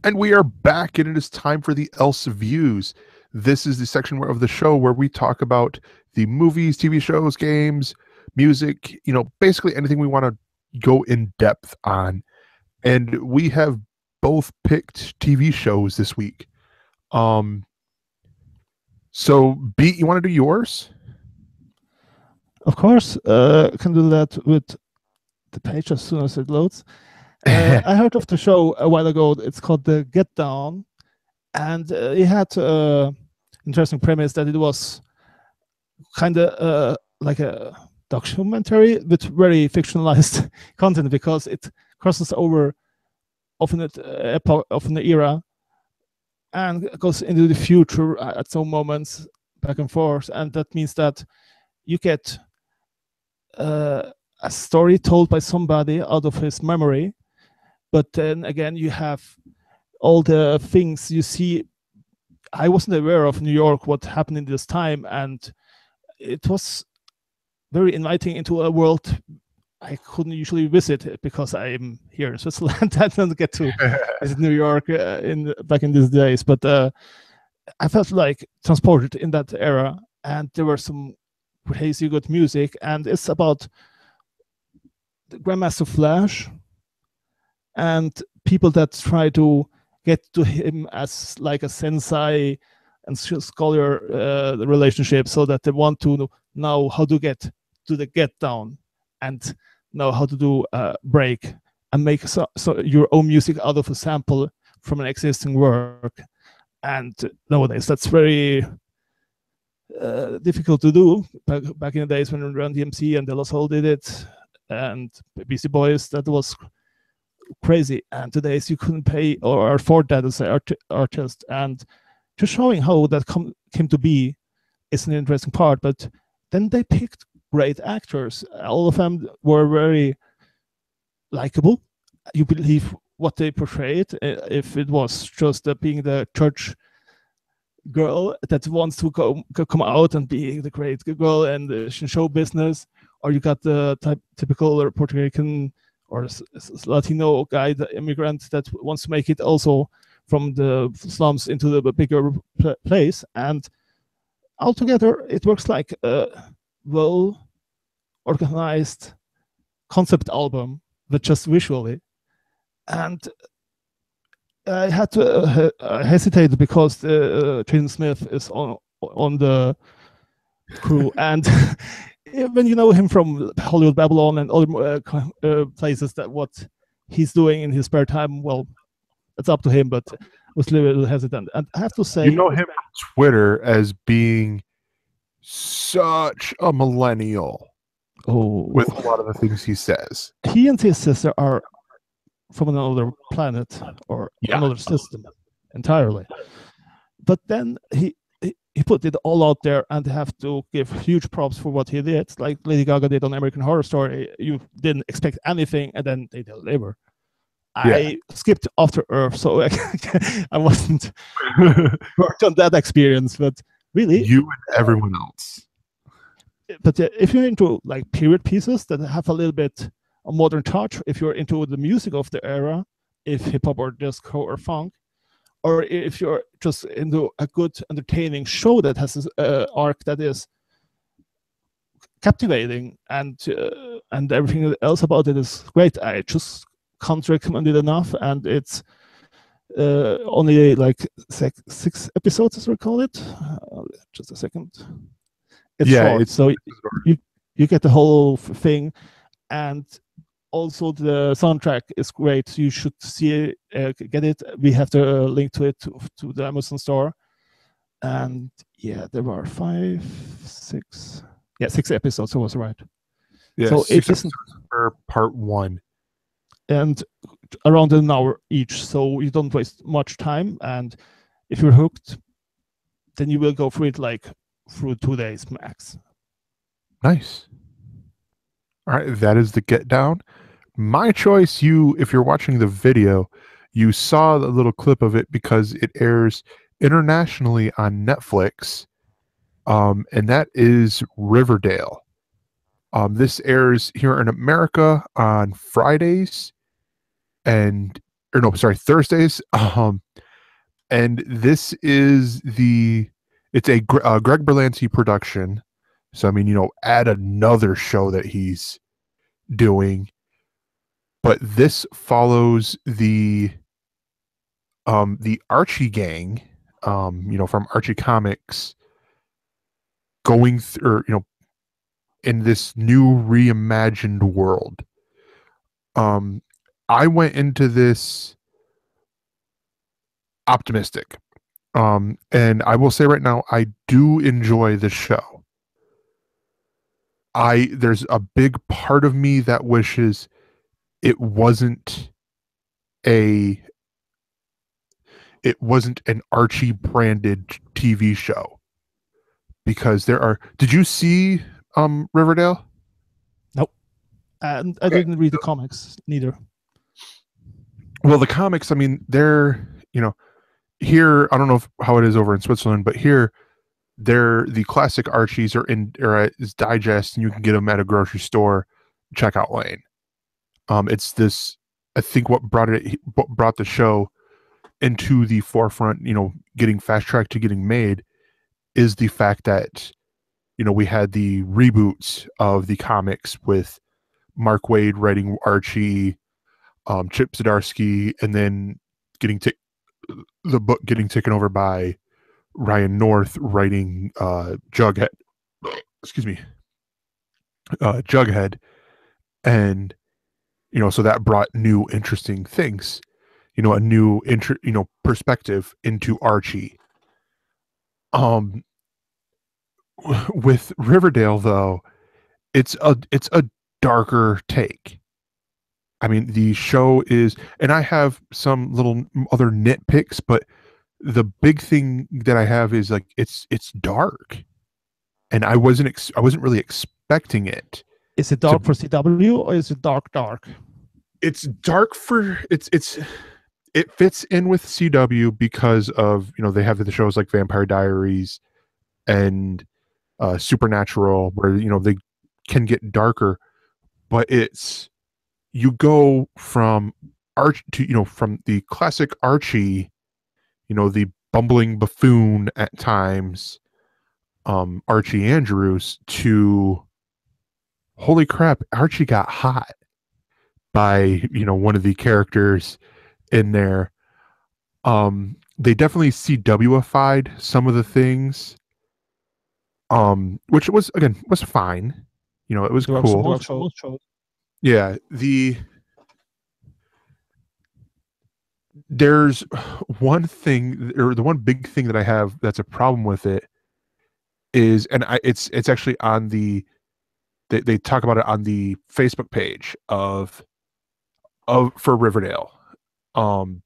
And we are back, and it is time for the ElseViews. This is the section of the show where we talk about the movies, TV shows, games, music, basically anything we want to go in depth on. And we have both picked TV shows this week. So, Beat, you want to do yours? Of course, I can do that with the page as soon as it loads. I heard of the show a while ago. It's called The Get Down, and it had an interesting premise that it was kind of like a documentary with very fictionalized content, because it crosses over often an era and goes into the future at some moments, back and forth, and that means that you get a story told by somebody out of his memory. But then again, you have all the things you see. I wasn't aware of New York, what happened in this time, and it was very inviting into a world I couldn't usually visit because I'm here in Switzerland. I don't get to visit New York back in these days. But I felt like transported in that era, and there were some crazy good music, and it's about the Grandmaster Flash and people that try to get to him as like a sensei and scholar relationship, so that they want to know how to get to the get down and know how to do a break and make so your own music out of a sample from an existing work. And nowadays that's very difficult to do. Back in the days when Run DMC and De La Soul did it, and Beastie Boys, that was crazy. And today's you couldn't pay or afford that as an artist. And just showing how that came to be is an interesting part. But then they picked great actors. All of them were very likable. You believe what they portrayed. If it was just being the church girl that wants to come out and be the great girl and in show business, or you got the typical Puerto Rican or Latino guy, the immigrant that wants to make it also from the slums into the bigger place. And altogether, it works like a well-organized concept album, but just visually. And I had to hesitate because Jaden Smith is on the crew, and when you know him from Hollywood Babylon and other places, that what he's doing in his spare time, well, it's up to him, but I was a little hesitant. And I have to say, you know him on Twitter as being such a millennial with a lot of the things he says. He and his sister are from another planet or another system entirely. But then he put it all out there, and have to give huge props for what he did. Like Lady Gaga did on American Horror Story. You didn't expect anything, and then they deliver. I skipped After Earth, so I wasn't worked on that experience. But really, you and everyone else. But if you're into like period pieces that have a little bit a modern touch, if you're into the music of the era, if hip hop or disco or funk, or if you're just into a good entertaining show that has an arc that is captivating, and everything else about it is great, I just can't recommend it enough. And it's only like 6 episodes, as we call it. Just a second. It's short, so you get the whole thing. And also the soundtrack is great. You should see it, get it. We have the link to it to the Amazon store. And there were 6 episodes. I was right. Yeah, so 6 episodes for part 1, and around an hour each, so you don't waste much time. And if you're hooked, then you will go through it like through 2 days max. Nice. All right, that is the Get Down. My choice, if you're watching the video, you saw a little clip of it because it airs internationally on Netflix, and that is Riverdale. This airs here in America on Fridays, and or no, sorry, Thursdays. And this is it's a Greg Berlanti production. So I mean, add another show that he's doing, but this follows the Archie gang, from Archie Comics, going through, in this new reimagined world. I went into this optimistic. And I will say right now, I do enjoy the show. There's a big part of me that wishes it wasn't a it wasn't an Archie branded TV show, because did you see Riverdale? Nope. And I didn't read the comics neither. Well, the comics, I mean, they're, here, I don't know how it is over in Switzerland, but here the classic Archies are is digest, and you can get them at a grocery store checkout lane. It's this, I think what brought the show into the forefront, getting fast tracked to getting made, is the fact that, we had the reboots of the comics with Mark Waid writing Archie, Chip Zdarsky, and then the book getting taken over by Ryan North writing Jughead. Excuse me, Jughead, and so that brought new interesting things, a new perspective into Archie. With Riverdale, though, it's a darker take. I mean, the show is, and I have some little other nitpicks, but the big thing that I have is like it's dark, and I wasn't really expecting it. Is it dark for CW, or is it dark? It's dark for it fits in with CW because of, they have the shows like Vampire Diaries and Supernatural, where they can get darker, but you go from from the classic Archie, the bumbling buffoon at times, Archie Andrews, to holy crap, Archie got hot by one of the characters in there. They definitely CW-ified some of the things, which was fine. It was cool. Yeah, there's one thing, or the one big thing that I have that's a problem with it is, and it's actually on they talk about it on the Facebook page for Riverdale. And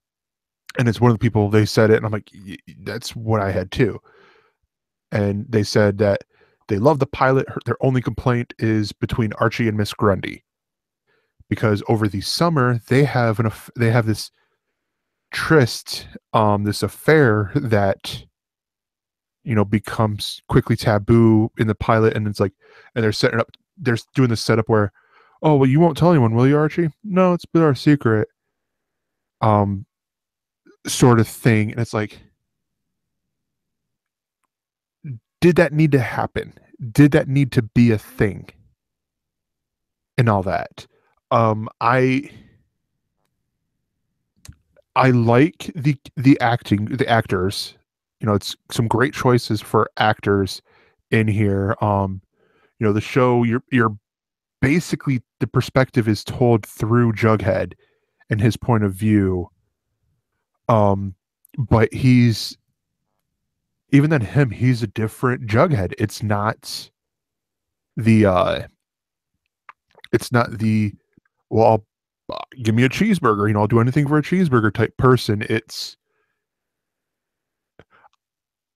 it's one of the people, they said it, and I'm like, that's what I had too. And they said that they love the pilot. Their only complaint is between Archie and Miss Grundy, because over the summer they have this tryst, this affair that becomes quickly taboo in the pilot, and it's like, and they're doing this setup where, oh well, you won't tell anyone, will you, Archie? No, it's been our secret, sort of thing. And it's like, did that need to happen? Did that need to be a thing? And all that. I like the acting, the actors. It's some great choices for actors in here. The show, you're basically, the perspective is told through Jughead and his point of view. But he's a different Jughead. It's not the well, give me a cheeseburger, I'll do anything for a cheeseburger type person.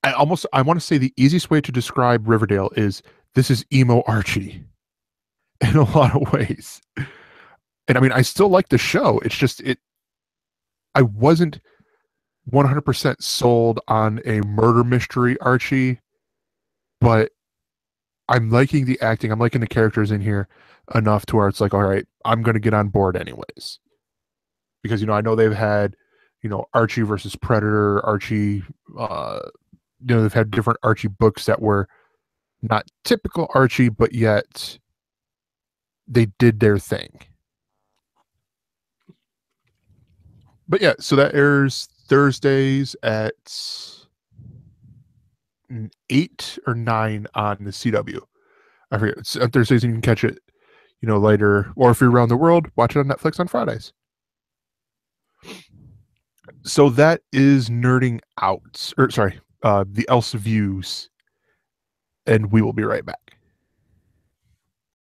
I want to say the easiest way to describe Riverdale is, this is emo Archie in a lot of ways. And I mean, I still like the show. It's just, I wasn't 100% sold on a murder mystery Archie, but I'm liking the acting. I'm liking the characters in here enough to where it's like, all right, I'm going to get on board anyways, because I know they've had Archie versus Predator, Archie. They've had different Archie books that were not typical Archie, but yet they did their thing. But yeah, so that airs Thursdays at 8 or 9 on the CW. I forget. It's on Thursdays, and you can catch it, later. Or if you're around the world, watch it on Netflix on Fridays. So that is nerding out. Or sorry, the ElseViews, and we will be right back.